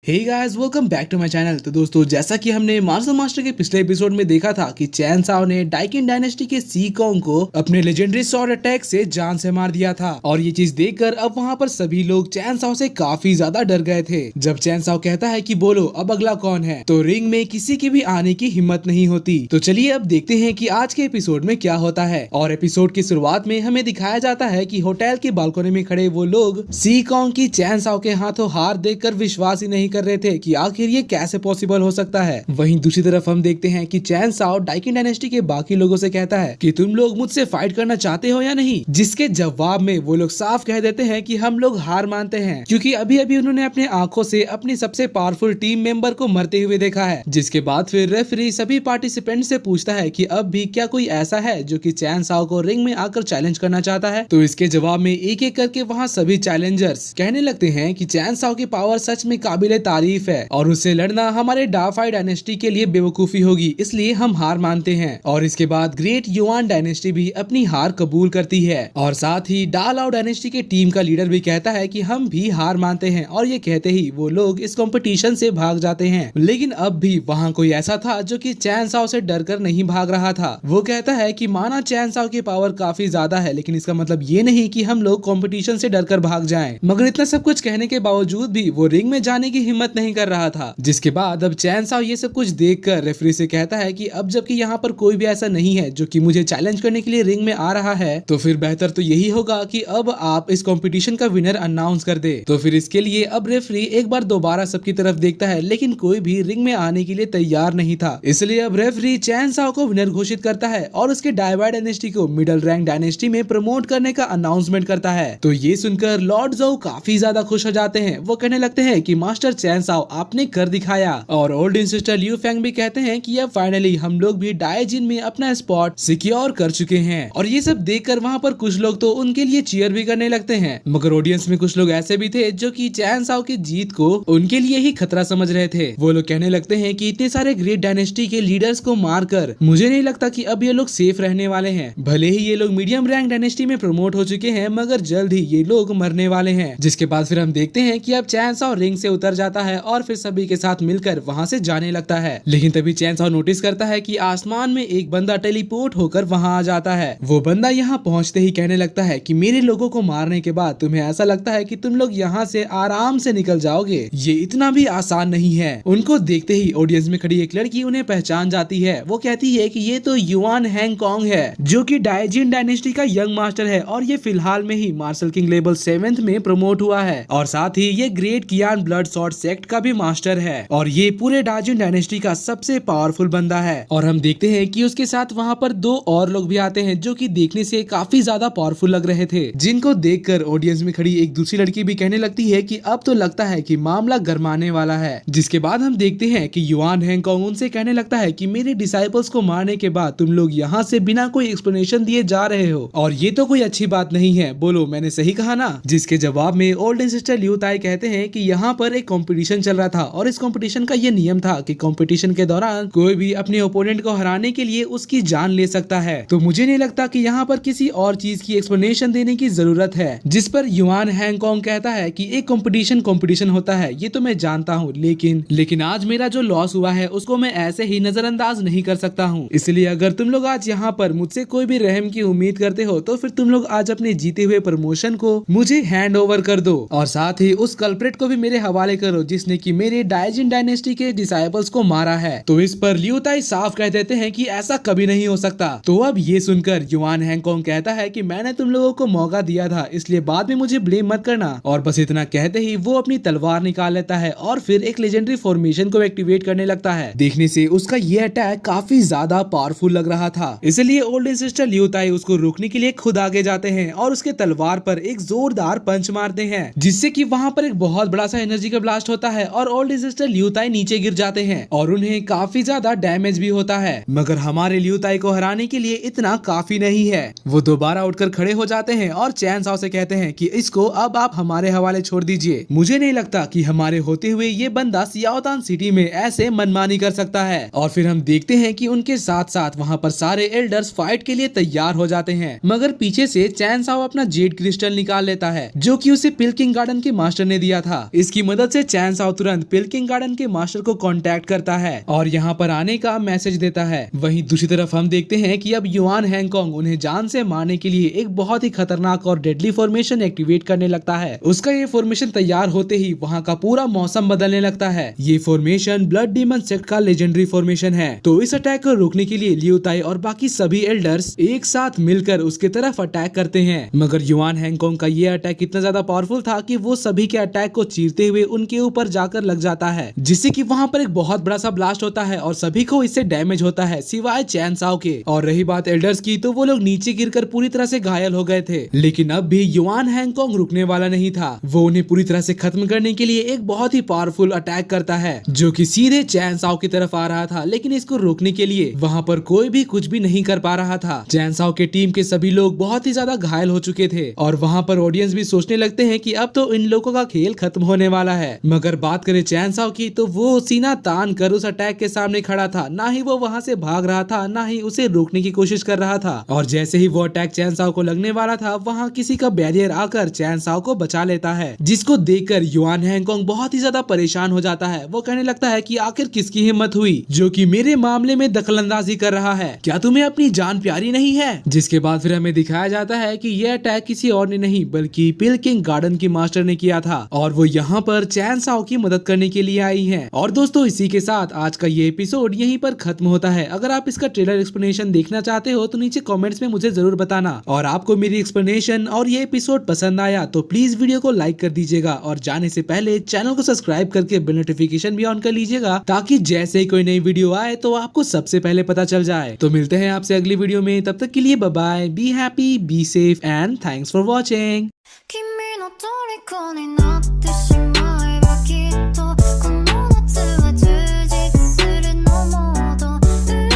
Hey guys, welcome back to my channel. तो दोस्तों, जैसा कि हमने मार्शल मास्टर के पिछले एपिसोड में देखा था कि चैन साओ ने डाइकिन डायनेस्टी के सी कॉन्ग को अपने लेजेंडरी स्वॉर्ड अटैक से जान से मार दिया था। और ये चीज देखकर अब वहाँ पर सभी लोग चैन साओ से काफी ज्यादा डर गए थे। जब चैन साओ कहता है कि बोलो अब अगला कौन है, तो रिंग में किसी की भी आने की हिम्मत नहीं होती। तो चलिए अब देखते हैं कि आज के एपिसोड में क्या होता है। और एपिसोड की शुरुआत में हमें दिखाया जाता है कि होटल की बालकनी में खड़े वो लोग सी कॉन्ग की चैन साओ के हाथों हार देखकर विश्वास ही नहीं कर रहे थे कि आखिर ये कैसे पॉसिबल हो सकता है। वहीं दूसरी तरफ हम देखते हैं कि चैन साओ डाइकिन डायनेस्टी के बाकी लोगों से कहता है कि तुम लोग मुझसे फाइट करना चाहते हो या नहीं, जिसके जवाब में वो लोग साफ कह देते हैं कि हम लोग हार मानते हैं, क्योंकि अभी अभी उन्होंने अपने आंखों से अपनी सबसे पावरफुल टीम मेंबर को मरते हुए देखा है। जिसके बाद फिर रेफरी सभी पार्टिसिपेंट से पूछता है कि अब भी क्या कोई ऐसा है जो कि चैन साओ को रिंग में आकर चैलेंज करना चाहता है। तो इसके जवाब में एक एक करके वहाँ सभी चैलेंजर्स कहने लगते हैं कि चैन साओ की पावर सच में काबिले तारीफ है और उससे लड़ना हमारे डाफाई डायनेस्टी के लिए बेवकूफी होगी, इसलिए हम हार मानते हैं। और इसके बाद ग्रेट युआन डायनेस्टी भी अपनी हार कबूल करती है और साथ ही डालाओ डायनेस्टी के टीम का लीडर भी कहता है कि हम भी हार मानते हैं। और ये कहते ही वो लोग इस कंपटीशन से भाग जाते हैं। लेकिन अब भी वहाँ कोई ऐसा था जो कि चैन साओ से डरकर नहीं भाग रहा था। वो कहता है कि माना चैन साओ की पावर काफी ज्यादा है, लेकिन इसका मतलब ये नहीं कि हम लोग कंपटीशन से डरकर भाग जाएं। मगर इतना सब कुछ कहने के बावजूद भी वो रिंग में जाने की हिम्मत नहीं कर रहा था। जिसके बाद अब चैन साओ ये सब कुछ देखकर रेफरी से कहता है कि अब जबकि यहाँ पर कोई भी ऐसा नहीं है जो कि मुझे चैलेंज करने के लिए रिंग में आ रहा है, तो फिर बेहतर तो यही होगा कि अब आप इस कंपटीशन का विनर अनाउंस कर दे। तो फिर इसके लिए अब रेफरी एक बार दोबारा सबकी तरफ देखता है, लेकिन कोई भी रिंग में आने के लिए तैयार नहीं था। इसलिए अब रेफरी चैन साओ को विनर घोषित करता है और उसके डाइवाई डायनेस्टी को मिडिल रैंक डायनेस्टी में प्रमोट करने का अनाउंसमेंट करता है। तो ये सुनकर लॉर्ड ज़ोउ काफी ज्यादा खुश हो जाते हैं। वो कहने लगते हैं कि मास्टर चैन साओ आपने कर दिखाया। और ओल्ड सिस्टर लियू फेंग भी कहते हैं कि अब फाइनली हम लोग भी डायजिन में अपना स्पॉट सिक्योर कर चुके हैं। और ये सब देखकर वहाँ पर कुछ लोग तो उनके लिए चीयर भी करने लगते हैं, मगर ऑडियंस में कुछ लोग ऐसे भी थे जो कि चैन साओ की जीत को उनके लिए ही खतरा समझ रहे थे। वो लोग कहने लगते हैं कि इतने सारे ग्रेट डायनेस्टी के लीडर्स को मारकर मुझे नहीं लगता कि अब ये लोग सेफ रहने वाले हैं। भले ही ये लोग मीडियम रैंक डायनेस्टी में प्रमोट हो चुके हैं, मगर जल्द ही ये लोग मरने वाले हैं। जिसके बाद फिर हम देखते हैं कि अब चैन साओ रिंग से उतर जाता है और फिर सभी के साथ मिलकर वहाँ से जाने लगता है। लेकिन तभी चैन साओ नोटिस करता है कि आसमान में एक बंदा टेलीपोर्ट होकर वहाँ आ जाता है। वो बंदा यहाँ पहुँचते ही कहने लगता है कि मेरे लोगों को मारने के बाद तुम्हें ऐसा लगता है कि तुम लोग यहाँ से आराम से निकल जाओगे, ये इतना भी आसान नहीं है। उनको देखते ही ऑडियंस में खड़ी एक लड़की उन्हें पहचान जाती है। वो कहती है कि ये तो युआन हैंगकॉन्ग है, जो कि डायजिन डायनेस्टी का यंग मास्टर है और ये फिलहाल में ही मार्शल किंग लेवल 7th में प्रमोट हुआ है। और साथ ही ये ग्रेट कियान ब्लड स्वॉर्ड सेक्ट का भी मास्टर है और ये पूरे डायजिन डायनेस्टी का सबसे पावरफुल बंदा है। और हम देखते हैं कि उसके साथ वहाँ पर दो और लोग भी आते हैं जो कि देखने से काफी ज्यादा पावरफुल लग रहे थे, जिनको देखकर ऑडियंस में खड़ी एक दूसरी लड़की भी कहने लगती है कि अब तो लगता है कि मामला गरमाने वाला है। जिसके बाद हम देखते हैं कि युआन हैंगकॉन्ग उनसे कहने लगता है कि मेरे डिसाइपल्स को मारने के बाद तुम लोग यहाँ से बिना कोई एक्सप्लेनेशन दिए जा रहे हो और ये तो कोई अच्छी बात नहीं है, बोलो मैंने सही कहा ना। जिसके जवाब में ओल्ड सिस्टर लियू ताई कहते हैं कि यहाँ पर एक कंपटीशन चल रहा था और इस कंपटीशन का ये नियम था कि कंपटीशन के दौरान कोई भी अपने ओपोनेंट को हराने के लिए उसकी जान ले सकता है। तो मुझे नहीं लगता कि यहाँ पर किसी और चीज की एक्सप्लेनेशन देने की जरूरत है। जिस पर युआन हैंगकॉन्ग कहता है कि एक कंपटीशन होता है, ये तो मैं जानता हूँ, लेकिन आज मेरा जो लॉस हुआ है उसको मैं ऐसे ही नजरअंदाज नहीं कर सकता हूँ। इसलिए अगर तुम लोग आज यहाँ पर मुझसे कोई भी रहम की उम्मीद करते हो तो फिर तुम लोग आज अपने जीते हुए प्रमोशन को मुझे हैंड ओवर कर दो और साथ ही उस कल्प्रेट को भी मेरे हवाले करो जिसने कि मेरे डायजिन डायनेस्टी के डिसाइपल्स को मारा है। तो इस पर लियू ताई साफ कह देते हैं कि ऐसा कभी नहीं हो सकता। तो अब ये सुनकर युआन हैंगकॉन्ग कहता है कि मैंने तुम लोगों को मौका दिया था, इसलिए बाद में मुझे ब्लेम मत करना। और बस इतना कहते ही वो अपनी तलवार निकाल लेता है और फिर एक लेजेंडरी फॉर्मेशन को एक्टिवेट करने लगता है। देखने से उसका ये अटैक काफी ज्यादा पावरफुल लग रहा था, इसलिए ओल्ड सिस्टर लियू ताई उसको रोकने के लिए खुद आगे जाते हैं और उसके तलवार पर एक जोरदार पंच मारते हैं, जिससे कि वहाँ पर एक बहुत बड़ा सा एनर्जी का ब्लास्ट होता है और ओल्ड सिस्टर लियू ताई नीचे गिर जाते हैं और उन्हें काफी ज्यादा डैमेज भी होता है। मगर हमारे लियू ताई को हराने के लिए इतना काफी नहीं है। वो दोबारा उठकर खड़े हो जाते हैं और चैन साओ से कहते हैं कि इसको अब आप हमारे हवाले छोड़ दीजिए। मुझे नहीं लगता कि हमारे होते हुए ये बंदा सियाओतान सिटी में ऐसे मनमानी कर सकता है। और फिर हम देखते हैं कि उनके साथ साथ वहाँ पर सारे एल्डर्स फाइट के लिए तैयार हो जाते हैं, मगर पीछे से चैन साओ अपना जेड क्रिस्टल निकाल लेता है जो कि उसे पिल्किंग गार्डन के मास्टर ने दिया था। इसकी मदद से चैन साओ तुरंत पिलकिंग गार्डन के मास्टर को कांटेक्ट करता है और यहाँ पर आने का मैसेज देता है। वहीं दूसरी तरफ हम देखते हैं कि अब युआन हैंगकांग उन्हें जान से मारने के लिए एक बहुत ही खतरनाक और डेडली फॉर्मेशन एक्टिवेट करने लगता है। उसका ये फॉर्मेशन तैयार होते ही वहाँ का पूरा मौसम बदलने लगता है। ये फॉर्मेशन ब्लड डीमन सेक्ट का लेजेंडरी फॉर्मेशन है। तो इस अटैक को रोकने के लिए लियू ताई और बाकी सभी एल्डर्स एक साथ मिलकर उसके तरफ अटैक करते हैं। मगर युआन हैंगकांग का ये अटैक इतना ज्यादा पावरफुल था कि वो सभी के अटैक को चीरते हुए उनके ऊपर जाकर लग जाता है, जिससे कि वहाँ पर एक बहुत बड़ा सा ब्लास्ट होता है और सभी को इससे डैमेज होता है सिवाय चैन साओ के। और रही बात एल्डर्स की, तो वो लोग नीचे गिरकर पूरी तरह से घायल हो गए थे। लेकिन अब भी युआन हैंगकांग रुकने वाला नहीं था। वो उन्हें पूरी तरह से खत्म करने के लिए एक बहुत ही पावरफुल अटैक करता है जो कि सीधे चैन साओ की तरफ आ रहा था। लेकिन इसको रोकने के लिए वहाँ पर कोई भी कुछ भी नहीं कर पा रहा था। चैन साओ के टीम के सभी लोग बहुत ही ज्यादा घायल हो चुके थे और वहाँ पर ऑडियंस भी सोचने लगते हैं कि अब तो इन लोगों का खेल खत्म होने वाला है। मगर बात करें चैन साओ की, तो वो सीना तान कर उस अटैक के सामने खड़ा था। ना ही वो वहाँ से भाग रहा था, ना ही उसे रोकने की कोशिश कर रहा था। और जैसे ही वो अटैक चैन साओ को लगने वाला था, वहाँ किसी का बैरियर आकर चैन साओ को बचा लेता है, जिसको देखकर युआन हैंगकांग बहुत ही ज्यादा परेशान हो जाता है। वो कहने लगता है कि आखिर किसकी हिम्मत हुई जो कि मेरे मामले में दखलंदाजी कर रहा है, क्या तुम्हें अपनी जान प्यारी नहीं है। जिसके बाद फिर हमें दिखाया जाता है कि यह अटैक किसी और ने नहीं बल्कि पिलकिंग गार्डन की मास्टर ने किया था और वो यहाँ पर चैन साओ की मदद करने के लिए आई है। और दोस्तों, इसी के साथ आज का ये एपिसोड यहीं पर खत्म होता है। अगर आप इसका ट्रेलर एक्सप्लेनेशन देखना चाहते हो तो नीचे कमेंट्स में मुझे जरूर बताना। और आपको मेरी एक्सप्लेनेशन और ये एपिसोड पसंद आया तो प्लीज वीडियो को लाइक कर दीजिएगा और जाने से पहले चैनल को सब्सक्राइब करके बेल नोटिफिकेशन भी ऑन कर लीजिएगा, ताकि जैसे ही कोई नई वीडियो आए तो आपको सबसे पहले पता चल जाए। तो मिलते हैं आपसे अगली वीडियो में, तब तक के लिए bye bye, be happy, be safe and thanks for watching. 君の虜になってしまえばきっとこの夏は充実するのもっと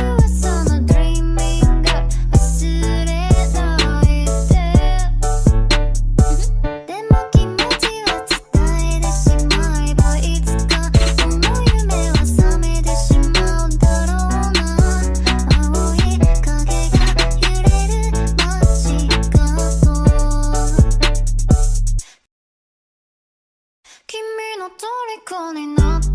噂の Dreaming が忘れないででも気持ちは伝えてしまえばいつかその夢は覚めてしまうだろうな青い影が揺れる街角君の虜になって